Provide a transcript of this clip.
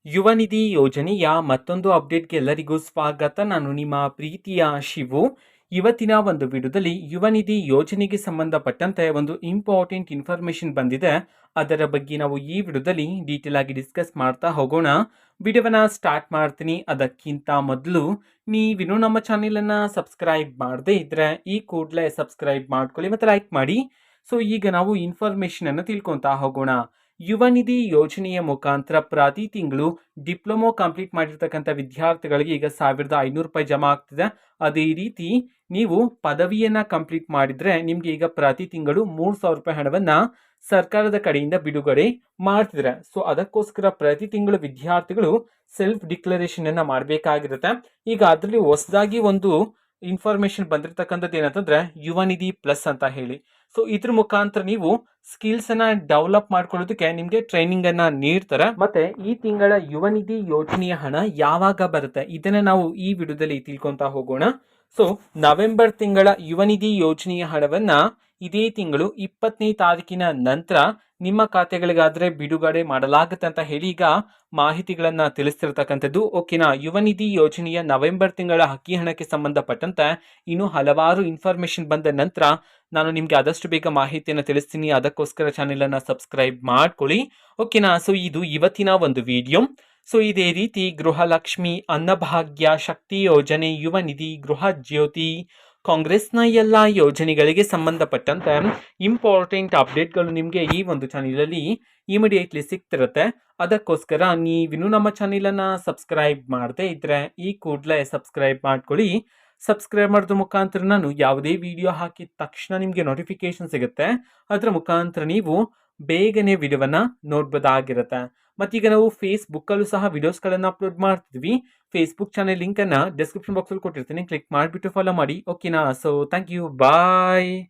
ಯುವ ನಿಧಿ ಯೋಜನೆಯ ಮತ್ತೊಂದು ಅಪ್ಡೇಟ್ಗೆ ಎಲ್ಲರಿಗೂ ಸ್ವಾಗತ. ನಾನು ನಿಮ್ಮ ಪ್ರೀತಿಯ ಶಿವು. ಇವತ್ತಿನ ಒಂದು ವಿಡಿಯೋದಲ್ಲಿ ಯುವ ನಿಧಿ ಯೋಜನೆಗೆ ಸಂಬಂಧಪಟ್ಟಂತೆ ಒಂದು ಇಂಪಾರ್ಟೆಂಟ್ ಇನ್ಫಾರ್ಮೇಶನ್ ಬಂದಿದೆ. ಅದರ ಬಗ್ಗೆ ನಾವು ಈ ವಿಡಿಯೋದಲ್ಲಿ ಡೀಟೇಲ್ ಆಗಿ ಡಿಸ್ಕಸ್ ಮಾಡ್ತಾ ಹೋಗೋಣ. ವಿಡಿಯೋವನ್ನ ಸ್ಟಾರ್ಟ್ ಮಾಡ್ತೀನಿ. ಅದಕ್ಕಿಂತ ಮೊದಲು ನೀವಿನ್ನೂ ನಮ್ಮ ಚಾನೆಲನ್ನು ಸಬ್ಸ್ಕ್ರೈಬ್ ಮಾಡದೇ ಇದ್ರೆ ಈ ಕೂಡಲೇ ಸಬ್ಸ್ಕ್ರೈಬ್ ಮಾಡ್ಕೊಳ್ಳಿ ಮತ್ತು ಲೈಕ್ ಮಾಡಿ. ಸೊ ಈಗ ನಾವು ಇನ್ಫಾರ್ಮೇಶನ್ ಅನ್ನು ತಿಳ್ಕೊತಾ ಹೋಗೋಣ. ಯುವ ನಿಧಿ ಯೋಜನೆಯ ಮುಖಾಂತರ ಪ್ರತಿ ತಿಂಗಳು ಡಿಪ್ಲೊಮೊ ಕಂಪ್ಲೀಟ್ ಮಾಡಿರ್ತಕ್ಕಂಥ ವಿದ್ಯಾರ್ಥಿಗಳಿಗೆ ಈಗ ₹1,500 ಜಮಾ ಆಗ್ತಿದೆ. ಅದೇ ರೀತಿ ನೀವು ಪದವಿಯನ್ನ ಕಂಪ್ಲೀಟ್ ಮಾಡಿದ್ರೆ ನಿಮ್ಗೆ ಈಗ ಪ್ರತಿ ತಿಂಗಳು ₹3,000 ಹಣವನ್ನ ಸರ್ಕಾರದ ಕಡೆಯಿಂದ ಬಿಡುಗಡೆ ಮಾಡ್ತಿದ್ರೆ. ಸೊ ಅದಕ್ಕೋಸ್ಕರ ಪ್ರತಿ ತಿಂಗಳು ವಿದ್ಯಾರ್ಥಿಗಳು ಸೆಲ್ಫ್ ಡಿಕ್ಲರೇಷನ್ ಅನ್ನ ಮಾಡಬೇಕಾಗಿರುತ್ತೆ. ಈಗ ಅದರಲ್ಲಿ ಹೊಸದಾಗಿ ಒಂದು ಇನ್ಫಾರ್ಮೇಶನ್ ಬಂದಿರತಕ್ಕಂಥದ್ದು ಏನಂತಂದ್ರೆ ಯುವ ನಿಧಿ ಪ್ಲಸ್ ಅಂತ ಹೇಳಿ. ಸೊ ಇದ್ರ ಮುಖಾಂತರ ನೀವು ಸ್ಕಿಲ್ಸ್ ಅನ್ನ ಡೆವಲಪ್ ಮಾಡ್ಕೊಳ್ಳೋದಕ್ಕೆ ನಿಮ್ಗೆ ಟ್ರೈನಿಂಗ್ ಅನ್ನ ನೀಡ್ತಾರೆ. ಮತ್ತೆ ಈ ತಿಂಗಳ ಯುವ ನಿಧಿ ಯೋಜನೆಯ ಹಣ ಯಾವಾಗ ಬರುತ್ತೆ ಇದನ್ನ ನಾವು ಈ ವಿಡಿಯೋದಲ್ಲಿ ತಿಳ್ಕೊಂತ ಹೋಗೋಣ. ಸೊ ನವೆಂಬರ್ ತಿಂಗಳ ಯುವ ನಿಧಿ ಯೋಜನೆಯ ಹಣವನ್ನ ಇದೇ ತಿಂಗಳು 20ನೇ ತಾರೀಕಿನ ನಂತರ ನಿಮ್ಮ ಖಾತೆಗಳಿಗಾದ್ರೆ ಬಿಡುಗಡೆ ಮಾಡಲಾಗುತ್ತೆ ಅಂತ ಹೇಳಿ ಈಗ ಮಾಹಿತಿಗಳನ್ನ ತಿಳಿಸ್ತಿರ್ತಕ್ಕಂಥದ್ದು. ಓಕೆನಾ, ಯುವ ನಿಧಿ ಯೋಜನೆಯ ನವೆಂಬರ್ ತಿಂಗಳ ಅಕ್ಕಿ ಹಣಕ್ಕೆ ಸಂಬಂಧಪಟ್ಟಂತೆ ಇನ್ನು ಹಲವಾರು ಇನ್ಫಾರ್ಮೇಶನ್ ಬಂದ ನಂತರ ನಾನು ನಿಮ್ಗೆ ಆದಷ್ಟು ಬೇಗ ಮಾಹಿತಿಯನ್ನು ತಿಳಿಸ್ತೀನಿ. ಅದಕ್ಕೋಸ್ಕರ ಚಾನೆಲ್ ಅನ್ನ ಸಬ್ಸ್ಕ್ರೈಬ್ ಮಾಡ್ಕೊಳ್ಳಿ. ಓಕೆನಾ, ಸೊ ಇದು ಇವತ್ತಿನ ಒಂದು ವಿಡಿಯೋ. ಸೊ ಇದೇ ರೀತಿ ಗೃಹಲಕ್ಷ್ಮಿ, ಅನ್ನಭಾಗ್ಯ, ಶಕ್ತಿ ಯೋಜನೆ, ಯುವ ನಿಧಿ, ಗೃಹ ಜ್ಯೋತಿ, ಕಾಂಗ್ರೆಸ್ನ ಎಲ್ಲ ಯೋಜನೆಗಳಿಗೆ ಸಂಬಂಧಪಟ್ಟಂತೆ ಇಂಪಾರ್ಟೆಂಟ್ ಅಪ್ಡೇಟ್ಗಳು ನಿಮಗೆ ಈ ಒಂದು ಚಾನೆಲಲ್ಲಿ ಇಮಿಡಿಯೇಟ್ಲಿ ಸಿಗ್ತಿರುತ್ತೆ. ಅದಕ್ಕೋಸ್ಕರ ನೀವಿನ್ನೂ ನಮ್ಮ ಚಾನೆಲನ್ನು ಸಬ್ಸ್ಕ್ರೈಬ್ ಮಾಡದೇ ಇದ್ರೆ ಈ ಕೂಡಲೇ ಸಬ್ಸ್ಕ್ರೈಬ್ ಮಾಡ್ಕೊಳ್ಳಿ. ಸಬ್ಸ್ಕ್ರೈಬ್ ಮಾಡೋದ್ರ ಮುಖಾಂತರ ನಾನು ಯಾವುದೇ ವಿಡಿಯೋ ಹಾಕಿದ ತಕ್ಷಣ ನಿಮಗೆ ನೋಟಿಫಿಕೇಶನ್ ಸಿಗುತ್ತೆ. ಅದರ ಮುಖಾಂತರ ನೀವು ಬೇಗನೆ ವಿಡಿಯೋವನ್ನ ನೋಡ್ಬೋದಾಗಿರುತ್ತೆ. ಮತ್ತೀಗ ನಾವು ಫೇಸ್ಬುಕ್ಕಲ್ಲೂ ಸಹ ವಿಡಿಯೋಸ್ಗಳನ್ನು ಅಪ್ಲೋಡ್ ಮಾಡ್ತಿದ್ವಿ. ಫೇಸ್ಬುಕ್ ಚಾನೆಲ್ ಲಿಂಕನ್ನು ಡಿಸ್ಕ್ರಿಪ್ಷನ್ ಬಾಕ್ಸಲ್ಲಿ ಕೊಟ್ಟಿರ್ತೀನಿ, ಕ್ಲಿಕ್ ಮಾಡಿಬಿಟ್ಟು ಫಾಲೋ ಮಾಡಿ. ಓಕೆನಾ, ಸೊ ಥ್ಯಾಂಕ್ ಯು, ಬಾಯ್.